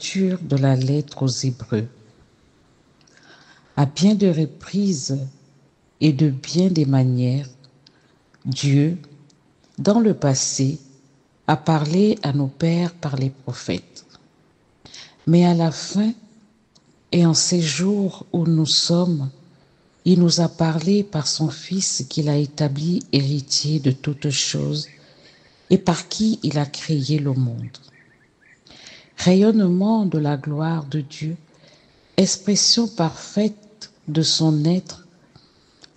lecture de la lettre aux Hébreux. À bien de reprises et de bien des manières, Dieu, dans le passé, a parlé à nos pères par les prophètes. Mais à la fin, et en ces jours où nous sommes, il nous a parlé par son Fils qu'il a établi héritier de toutes choses et par qui il a créé le monde. Rayonnement de la gloire de Dieu, expression parfaite de son être,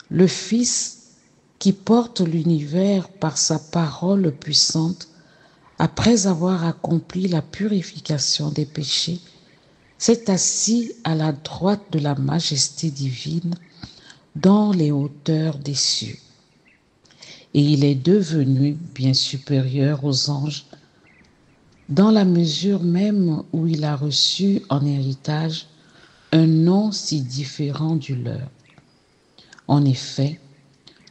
le Fils qui porte l'univers par sa parole puissante, après avoir accompli la purification des péchés, s'est assis à la droite de la majesté divine dans les hauteurs des cieux. Et il est devenu bien supérieur aux anges, dans la mesure même où il a reçu en héritage un nom si différent du leur. En effet,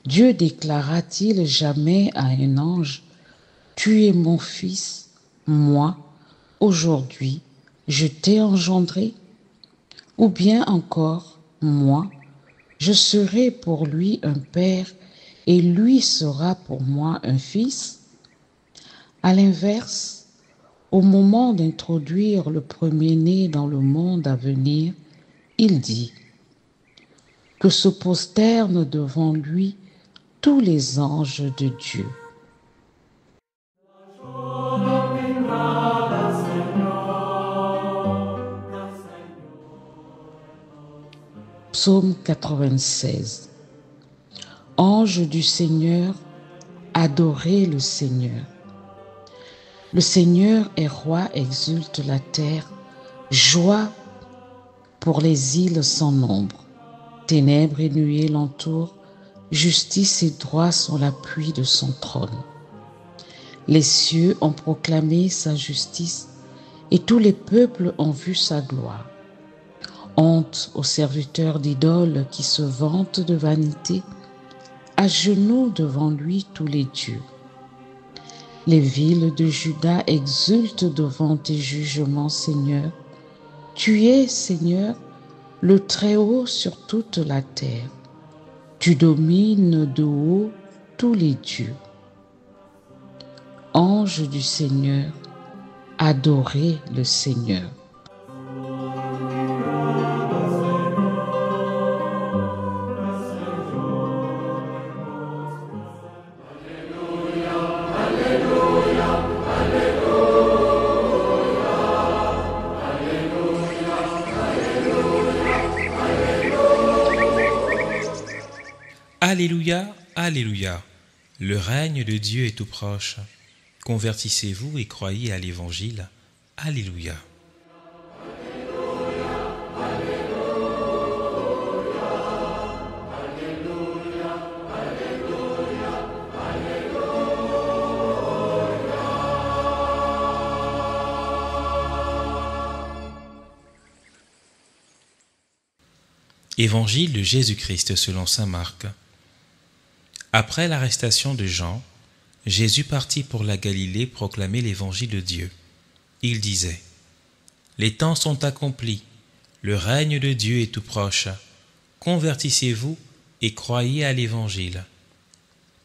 Dieu déclara-t-il jamais à un ange, « Tu es mon fils, moi, aujourd'hui, je t'ai engendré » ou bien encore, « Moi, je serai pour lui un père et lui sera pour moi un fils » À l'inverse, au moment d'introduire le premier-né dans le monde à venir, il dit que se prosternent devant lui tous les anges de Dieu. Psaume 96. Ange du Seigneur, adorez le Seigneur. Le Seigneur est roi, exulte la terre, joie pour les îles sans nombre. Ténèbres et nuées l'entourent, justice et droit sont l'appui de son trône. Les cieux ont proclamé sa justice et tous les peuples ont vu sa gloire. Honte aux serviteurs d'idoles qui se vantent de vanité, à genoux devant lui tous les dieux. Les villes de Juda exultent devant tes jugements, Seigneur. Tu es, Seigneur, le Très-Haut sur toute la terre. Tu domines de haut tous les dieux. Ange du Seigneur, adorez le Seigneur. Alléluia, Alléluia, le règne de Dieu est tout proche. Convertissez-vous et croyez à l'Évangile. Alléluia. Évangile de Jésus-Christ selon saint Marc. Après l'arrestation de Jean, Jésus partit pour la Galilée proclamer l'évangile de Dieu. Il disait : Les temps sont accomplis, le règne de Dieu est tout proche. Convertissez-vous et croyez à l'évangile.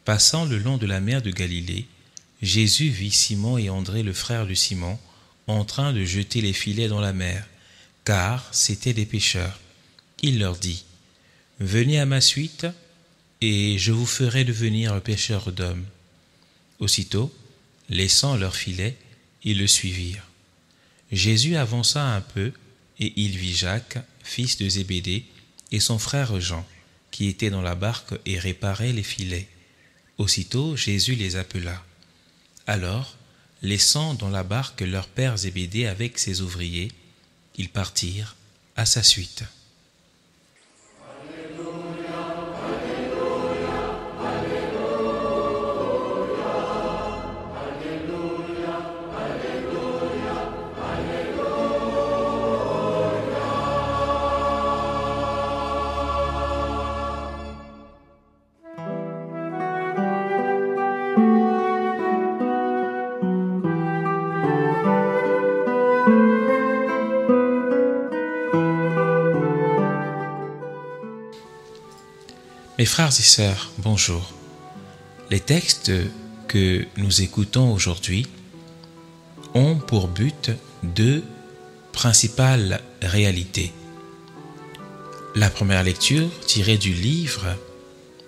Passant le long de la mer de Galilée, Jésus vit Simon et André, le frère de Simon, en train de jeter les filets dans la mer, car c'étaient des pêcheurs. Il leur dit : Venez à ma suite, et je vous ferai devenir pêcheurs d'hommes. Aussitôt, laissant leurs filets, ils le suivirent. Jésus avança un peu, et il vit Jacques, fils de Zébédée, et son frère Jean, qui étaient dans la barque et réparaient les filets. Aussitôt, Jésus les appela. Alors, laissant dans la barque leur père Zébédée avec ses ouvriers, ils partirent à sa suite. Mes frères et sœurs, bonjour. Les textes que nous écoutons aujourd'hui ont pour but deux principales réalités. La première lecture, tirée du livre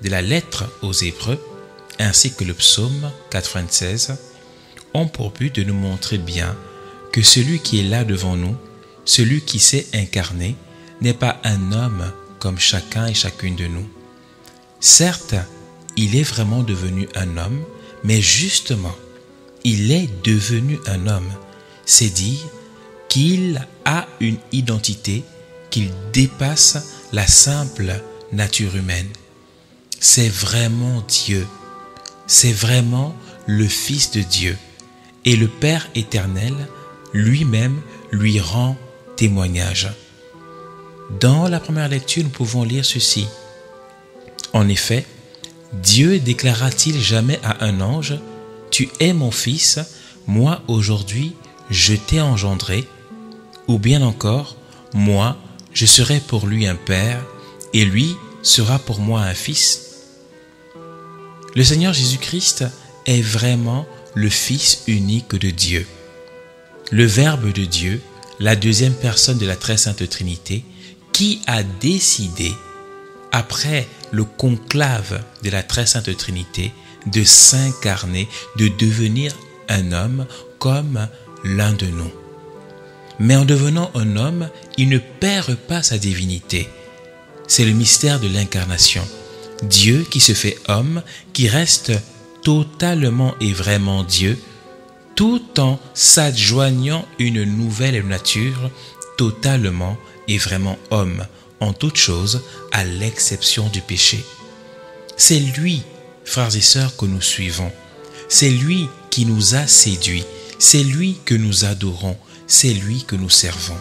de la lettre aux Hébreux, ainsi que le psaume 96, ont pour but de nous montrer bien que celui qui est là devant nous, celui qui s'est incarné, n'est pas un homme comme chacun et chacune de nous. Certes, il est vraiment devenu un homme, mais justement, il est devenu un homme. C'est dire qu'il a une identité, qu'il dépasse la simple nature humaine. C'est vraiment Dieu. C'est vraiment le Fils de Dieu. Et le Père éternel lui-même lui rend témoignage. Dans la première lecture, nous pouvons lire ceci. En effet, Dieu déclara-t-il jamais à un ange, « Tu es mon fils, moi aujourd'hui je t'ai engendré » ou bien encore, « Moi je serai pour lui un père, et lui sera pour moi un fils » Le Seigneur Jésus-Christ est vraiment le Fils unique de Dieu. Le Verbe de Dieu, la deuxième personne de la Très Sainte Trinité, qui a décidé, après le conclave de la Très Sainte Trinité, de s'incarner, de devenir un homme comme l'un de nous. Mais en devenant un homme, il ne perd pas sa divinité. C'est le mystère de l'incarnation. Dieu qui se fait homme, qui reste totalement et vraiment Dieu, tout en s'adjoignant une nouvelle nature, totalement et vraiment homme, en toute chose, à l'exception du péché. C'est lui, frères et sœurs, que nous suivons. C'est lui qui nous a séduits. C'est lui que nous adorons. C'est lui que nous servons.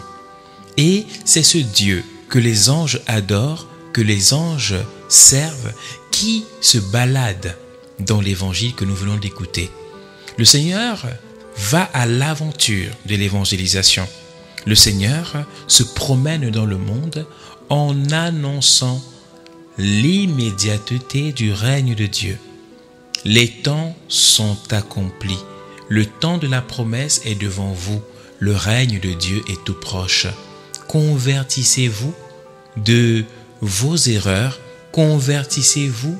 Et c'est ce Dieu que les anges adorent, que les anges servent, qui se balade dans l'évangile que nous venons d'écouter. Le Seigneur va à l'aventure de l'évangélisation. Le Seigneur se promène dans le monde en annonçant l'immédiateté du règne de Dieu. Les temps sont accomplis. Le temps de la promesse est devant vous. Le règne de Dieu est tout proche. Convertissez-vous de vos erreurs, convertissez-vous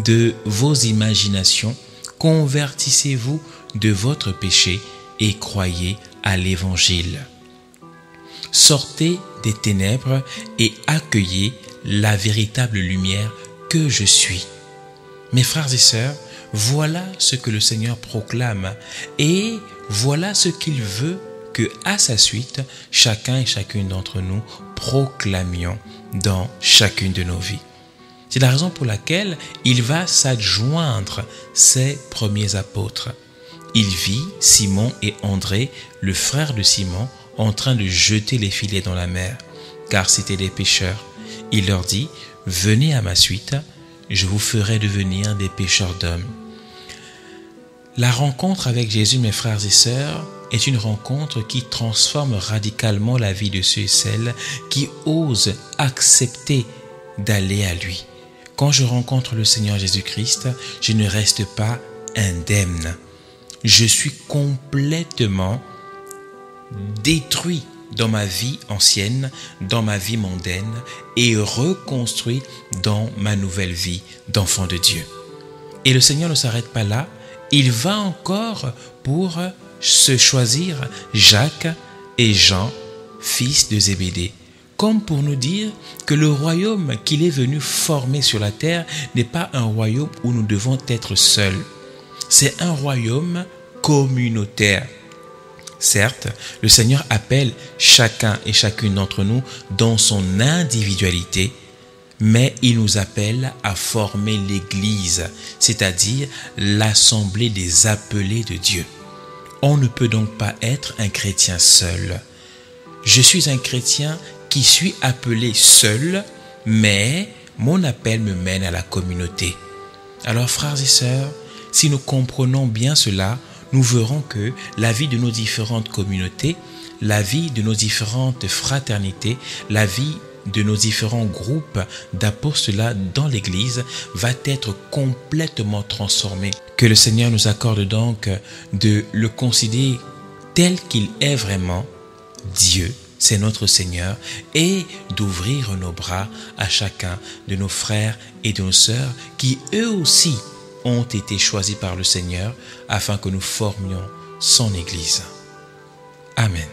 de vos imaginations, convertissez-vous de votre péché et croyez à l'Évangile. Sortez des ténèbres et accueillez la véritable lumière que je suis. Mes frères et sœurs, voilà ce que le Seigneur proclame et voilà ce qu'il veut que, à sa suite, chacun et chacune d'entre nous proclamions dans chacune de nos vies. C'est la raison pour laquelle il va s'adjoindre ses premiers apôtres. Il vit Simon et André, le frère de Simon, en train de jeter les filets dans la mer, car c'étaient des pêcheurs. Il leur dit, « Venez à ma suite, je vous ferai devenir des pêcheurs d'hommes. » La rencontre avec Jésus, mes frères et sœurs, est une rencontre qui transforme radicalement la vie de ceux et celles qui osent accepter d'aller à lui. Quand je rencontre le Seigneur Jésus-Christ, je ne reste pas indemne. Je suis complètement détruit dans ma vie ancienne, dans ma vie mondaine et reconstruit dans ma nouvelle vie d'enfant de Dieu. Et le Seigneur ne s'arrête pas là, il va encore pour se choisir Jacques et Jean, fils de Zébédée, comme pour nous dire que le royaume qu'il est venu former sur la terre n'est pas un royaume où nous devons être seuls. C'est un royaume communautaire. Certes, le Seigneur appelle chacun et chacune d'entre nous dans son individualité, mais il nous appelle à former l'Église, c'est-à-dire l'assemblée des appelés de Dieu. On ne peut donc pas être un chrétien seul. Je suis un chrétien qui suis appelé seul, mais mon appel me mène à la communauté. Alors, frères et sœurs, si nous comprenons bien cela, nous verrons que la vie de nos différentes communautés, la vie de nos différentes fraternités, la vie de nos différents groupes d'apostolats dans l'Église va être complètement transformé. Que le Seigneur nous accorde donc de le considérer tel qu'il est vraiment, Dieu, c'est notre Seigneur, et d'ouvrir nos bras à chacun de nos frères et de nos sœurs qui eux aussi ont été choisis par le Seigneur afin que nous formions son Église. Amen.